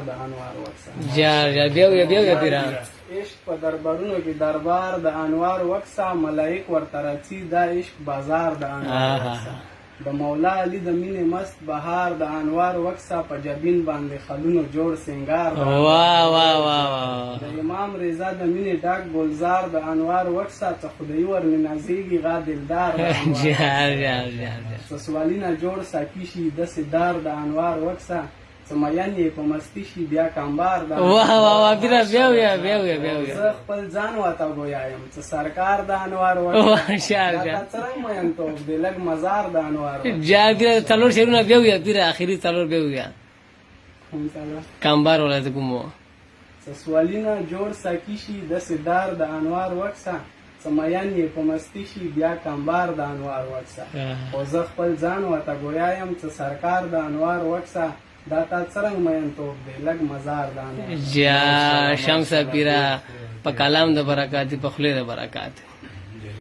د انوار وکسا جا بیا پیرا عشق په دربارونو کې دربار د انوار وکسا ملائک ورته راځي دا عشق بازار د انوار وکسا د مولا علی د مینې مست بهار د انوار وکسا په جبین باندې خلونو جوړ سنگار واه واه واه د امام رضا د مینې ډاک گلزار د انوار وکسا ته خدای ور نازيږي غا دلدار جا سوالینه جوړ ساکی شي د سدار د انوار وکسا سمایان یې په مستی شي بیا کمبار د واه واه پیرا بیا زه خپل ځان واته ګویایم چې سرکار د انوار وکسا شاعر څنګه مېن ته د لګ مزار د انوار جا پیرا تلور شیرونه بیا پیرا اخیری تلور بیا کمبار ولایت کومو سوالینه جوړ ساکی شي د سدار د انوار وکسا سمایان یې په مستی شي بیا کمبار د انوار وکسا او زه خپل ځان واته ګویایم چې سرکار د انوار وکسا دا تا څرنګ مېن ته د لګ مزار د انوار جا شمس پیرا په کلام د برکات په خله د برکات